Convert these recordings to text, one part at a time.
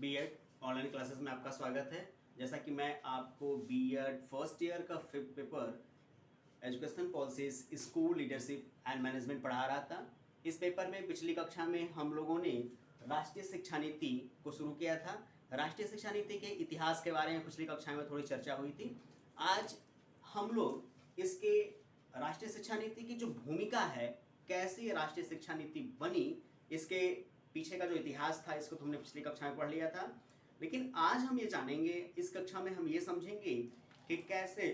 BEd online classes में आपका स्वागत है। जैसा कि मैं आपको बीएड फर्स्ट ईयर का fifth paper education policies school leadership and management पढ़ा रहा था। इस पेपर में पिछली कक्षा में हम लोगों ने राष्ट्रीय शिक्षा नीति को शुरू किया था। राष्ट्रीय शिक्षा नीति के इतिहास के बारे में पिछली कक्षा में थोड़ी चर्चा हुई थी। आज हम लोग इसके राष्ट्रीय शिक्षा नीति की जो भूमिका है, कैसे राष्ट्रीय शिक्षा नीति बनी, इसके पीछे का जो इतिहास था, इसको तुमने पिछली कक्षा में पढ़ लिया था। लेकिन आज हम ये जानेंगे, इस कक्षा में हम ये समझेंगे कि कैसे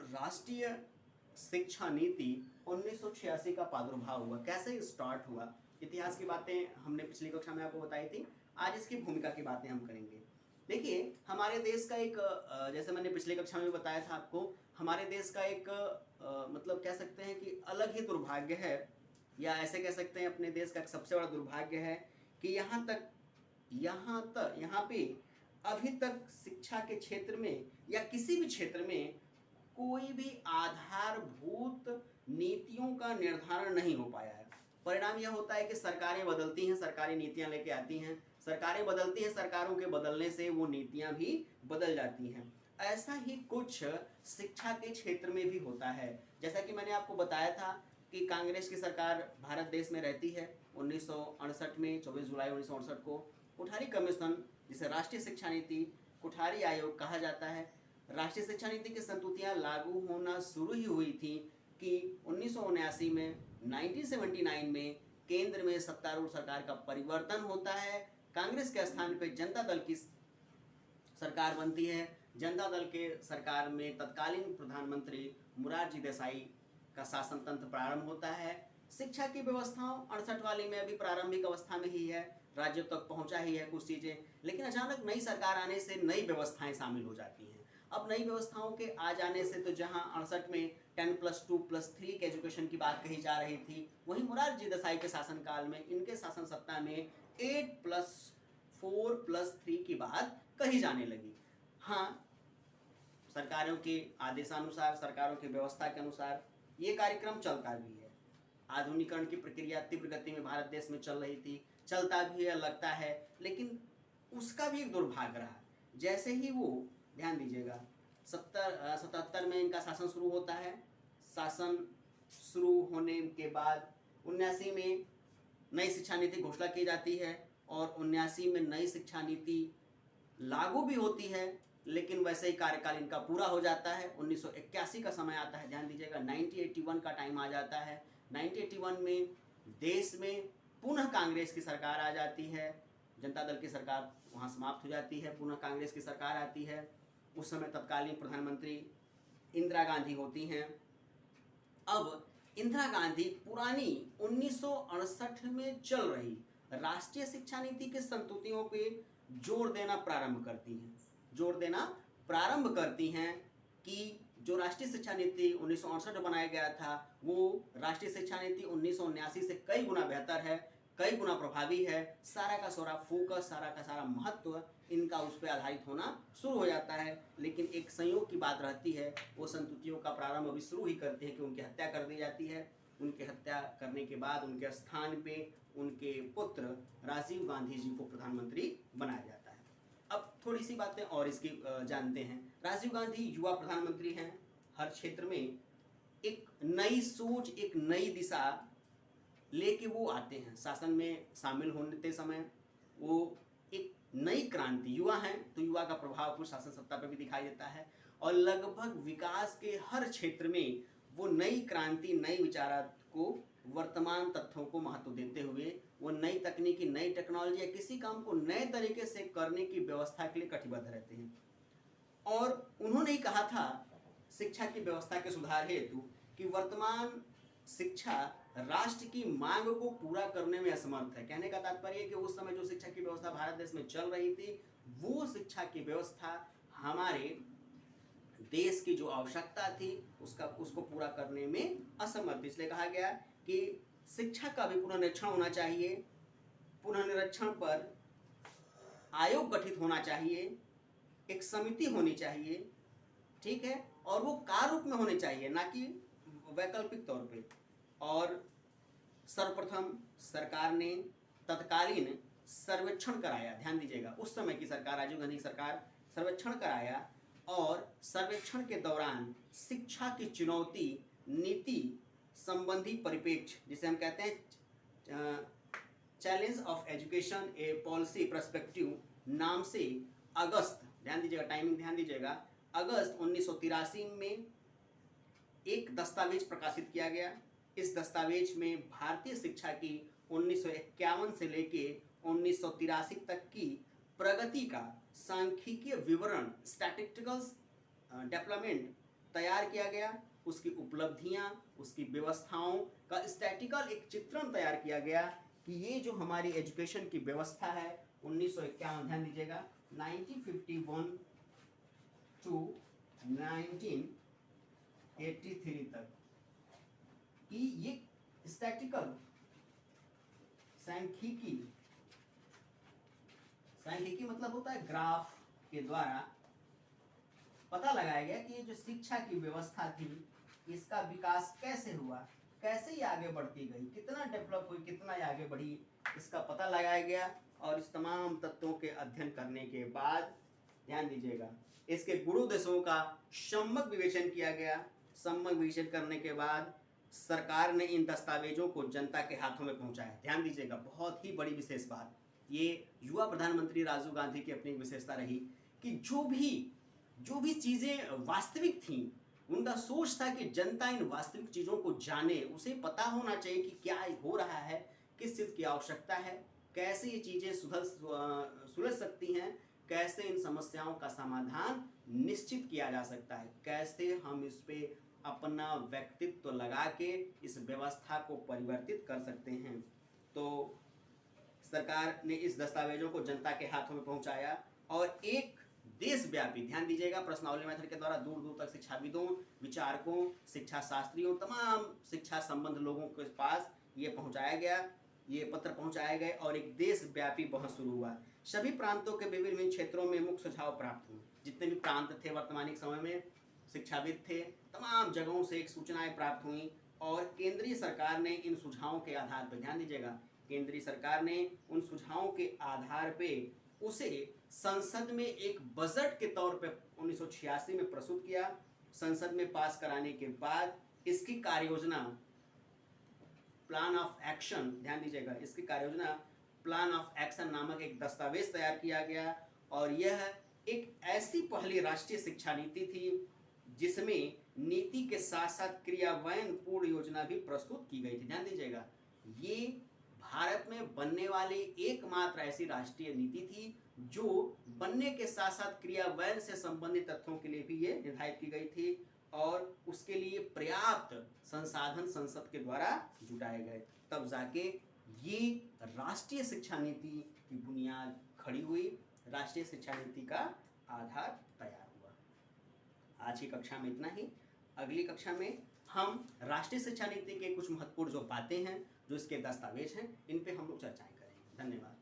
राष्ट्रीय शिक्षा नीति 1986 का प्रादुर्भाव हुआ, कैसे स्टार्ट हुआ। इतिहास की बातें हमने पिछली कक्षा में आपको बताई थी, आज इसकी भूमिका की बातें हम करेंगे। देखिए, हमारे देश का एक जैसे मैंने पिछली कक्षा में बताया था आपको, हमारे देश का एक मतलब कह सकते हैं कि अलग ही दुर्भाग्य है, या ऐसे कह सकते हैं अपने देश का एक सबसे बड़ा दुर्भाग्य है कि यहाँ पे अभी तक शिक्षा के क्षेत्र में या किसी भी क्षेत्र में कोई भी आधारभूत नीतियों का निर्धारण नहीं हो पाया है। परिणाम यह होता है कि सरकारें बदलती हैं, सरकारी नीतियां लेके आती हैं, सरकारें बदलती हैं, सरकारों के बदलने से वो नीतियां भी बदल जाती हैं। ऐसा ही कुछ शिक्षा के क्षेत्र में भी होता है। जैसा कि मैंने आपको बताया था कि कांग्रेस की सरकार भारत देश में रहती है। 1968 में 24 जुलाई 1968 को कोठारी कमीशन, जिसे राष्ट्रीय शिक्षा नीति कोठारी आयोग कहा जाता है, राष्ट्रीय शिक्षा नीति की संतुतियां लागू होना शुरू ही हुई थी कि 1979 में 1979 में केंद्र में सत्तारूढ़ सरकार का परिवर्तन होता है। कांग्रेस के स्थान पर जनता दल की सरकार बनती है। जनता दल के सरकार में तत्कालीन प्रधानमंत्री मोरारजी देसाई का शासन तंत्र प्रारंभ होता है। शिक्षा की व्यवस्थाओं 68 वाली में अभी प्रारंभिक अवस्था में ही है, राज्यों तक पहुंचा ही है कुछ चीज़ें, लेकिन अचानक नई सरकार आने से नई व्यवस्थाएं शामिल हो जाती हैं। अब नई व्यवस्थाओं के आ जाने से तो जहां 68 में 10+2+3 के एजुकेशन की बात कही जा रही थी, वहीं मोरारजी देसाई के शासनकाल में, इनके शासन सत्ता में 8+4+3 की बात कही जाने लगी। हाँ, सरकारों के आदेशानुसार, सरकारों की व्यवस्था के अनुसार ये कार्यक्रम चलता भी है। आधुनिकीकरण की प्रक्रिया तीव्र गति में भारत देश में चल रही थी, चलता भी है, लगता है, लेकिन उसका भी एक दुर्भाग्य रहा। जैसे ही वो, ध्यान दीजिएगा, 77 में इनका शासन शुरू होता है। शासन शुरू होने के बाद 79 में नई शिक्षा नीति घोषणा की जाती है और 79 में नई शिक्षा नीति लागू भी होती है, लेकिन वैसे ही कार्यकाल इनका पूरा हो जाता है। 1981 का समय आता है, ध्यान दीजिएगा, 1981 का टाइम आ जाता है। 1981 में देश में पुनः कांग्रेस की सरकार आ जाती है। जनता दल की सरकार वहाँ समाप्त हो जाती है, पुनः कांग्रेस की सरकार आती है। उस समय तत्कालीन प्रधानमंत्री इंदिरा गांधी होती हैं। अब इंदिरा गांधी पुरानी 1968 में चल रही राष्ट्रीय शिक्षा नीति के संतुतियों पे जोर देना प्रारंभ करती हैं कि जो राष्ट्रीय शिक्षा नीति 1968 में बनाया गया था, वो राष्ट्रीय शिक्षा नीति 1979 से कई गुना बेहतर है, कई गुना प्रभावी है। सारा का सारा फोकस, सारा का सारा महत्व इनका उस पर आधारित होना शुरू हो जाता है। लेकिन एक संयोग की बात रहती है, वो संतुतियों का प्रारंभ अभी शुरू ही करते हैं कि उनकी हत्या कर दी जाती है। उनकी हत्या करने के बाद उनके स्थान पे उनके पुत्र राजीव गांधी जी को प्रधानमंत्री बनाया जाता है। अब थोड़ी सी बातें और इसकी जानते हैं। राजीव गांधी युवा प्रधानमंत्री हैं। हर क्षेत्र में एक नई सोच, एक नई दिशा लेके वो आते हैं। शासन में शामिल होते समय वो एक नई क्रांति, युवा हैं तो युवा का प्रभाव कुछ शासन सत्ता पर भी दिखाई देता है, और लगभग विकास के हर क्षेत्र में वो नई क्रांति, नई विचार को, वर्तमान तथ्यों को महत्व देते हुए वो नई तकनीकी, नई टेक्नोलॉजी या किसी काम को नए तरीके से करने की व्यवस्था के लिए कटिबद्ध रहते हैं। और उन्होंने ही कहा था शिक्षा की व्यवस्था के सुधार हेतु कि वर्तमान शिक्षा राष्ट्र की मांग को पूरा करने में असमर्थ है। कहने का तात्पर्य है कि उस समय जो शिक्षा की व्यवस्था भारत देश में चल रही थी, वो शिक्षा की व्यवस्था हमारे देश की जो आवश्यकता थी उसको पूरा करने में असमर्थ। इसलिए कहा गया कि शिक्षा का भी पुनर्निरीक्षण होना चाहिए। पुनर्निरीक्षण पर आयोग गठित होना चाहिए, एक समिति होनी चाहिए, ठीक है, और वो कार्य रूप में होने चाहिए, ना कि वैकल्पिक तौर पे। और सर्वप्रथम सरकार ने तत्कालीन सर्वेक्षण कराया। ध्यान दीजिएगा, उस समय की सरकार, राजीव गांधी की सरकार सर्वेक्षण कराया और सर्वेक्षण के दौरान शिक्षा की चुनौती नीति संबंधी परिप्रेक्ष्य, जिसे हम कहते हैं challenge of education A policy perspective नाम से अगस्त, ध्यान दीजिएगा टाइमिंग ध्यान दीजिएगा, अगस्त 1983 में एक दस्तावेज प्रकाशित किया गया। इस दस्तावेज में भारतीय शिक्षा की 1951 से लेके 1983 तक की प्रगति का सांख्यिकीय विवरण, स्टैटिस्टिकल डेवलपमेंट तैयार किया गया। उसकी उपलब्धियां, उसकी व्यवस्थाओं का स्टैटिकल एक चित्रण तैयार किया गया कि ये जो हमारी एजुकेशन की व्यवस्था है 1951, ध्यान दीजिएगा 1951 टू 1983 तक कि ये स्टैटिकल सांख्यिकी मतलब होता है ग्राफ के द्वारा पता लगाया गया कि ये जो शिक्षा की व्यवस्था थी इसका विकास कैसे हुआ, कैसे ये आगे बढ़ती गई, कितना डेवलप हुई, कितना ये आगे बढ़ी, इसका पता लगाया गया। और इस तमाम तत्वों के अध्ययन करने के बाद ध्यान दीजिएगा इसके गुणोद्देश्यों का सम्यक विवेचन किया गया। सम्यक विवेचन करने के बाद सरकार ने इन दस्तावेजों को जनता के हाथों में पहुंचाया। ध्यान दीजिएगा, बहुत ही बड़ी विशेष बात, ये युवा प्रधानमंत्री राजीव गांधी की अपनी विशेषता रही कि जो भी चीज़ें वास्तविक थीं, उनका सोच था कि जनता इन वास्तविक चीज़ों को जाने, उसे पता होना चाहिए कि क्या हो रहा है, किस चीज़ की आवश्यकता है, कैसे ये चीज़ें सुलझ सकती हैं, कैसे इन समस्याओं का समाधान निश्चित किया जा सकता है, कैसे हम इस पे अपना व्यक्तित्व लगा के इस व्यवस्था को परिवर्तित कर सकते हैं। तो सरकार ने इस दस्तावेजों को जनता के हाथों में पहुंचाया और एक देशव्यापी, ध्यान दीजिएगा, प्रश्नावली मेथड के द्वारा दूर दूर तक शिक्षाविदों, विचारकों, शिक्षा शास्त्रियों, तमाम शिक्षा संबंध लोगों के पास ये पहुंचाया गया, ये पत्र पहुंचाए गए और एक देशव्यापी बहस शुरू हुआ। सभी प्रांतों के विभिन्न क्षेत्रों में मुख्य सुझाव प्राप्त हुए। जितने भी प्रांत थे वर्तमान समय में, शिक्षाविद थे, तमाम जगहों से एक सूचनाएं प्राप्त हुई और केंद्रीय सरकार ने इन सुझावों के आधार पर, ध्यान दीजिएगा, केंद्रीय सरकार ने उन सुझावों के आधार पे उसे संसद में एक बजट के तौर पे 1986 में प्रस्तुत किया। संसद में पास कराने के बाद इसकी कार्ययोजना, प्लान ऑफ एक्शन, ध्यान दीजिएगा, इसकी कार्ययोजना प्लान ऑफ एक्शन नामक एक दस्तावेज तैयार किया गया और यह एक ऐसी पहली राष्ट्रीय शिक्षा नीति थी जिसमें नीति के साथ साथ क्रियान्वयन पूर्ण योजना भी प्रस्तुत की गई थी। ध्यान दीजिएगा, ये भारत में बनने वाली एकमात्र ऐसी राष्ट्रीय नीति थी जो बनने के साथ साथ क्रियान्वयन से संबंधित तथ्यों के लिए भी ये निर्धारित की गई थी और उसके लिए पर्याप्त संसाधन संसद के द्वारा जुटाए गए। तब जाके ये राष्ट्रीय शिक्षा नीति की बुनियाद खड़ी हुई, राष्ट्रीय शिक्षा नीति का आधार तैयार हुआ। आज की कक्षा में इतना ही। अगली कक्षा में हम राष्ट्रीय शिक्षा नीति के कुछ महत्वपूर्ण जो बातें हैं, जो इसके दस्तावेज हैं, इन पे हम लोग चर्चाएं करेंगे। धन्यवाद।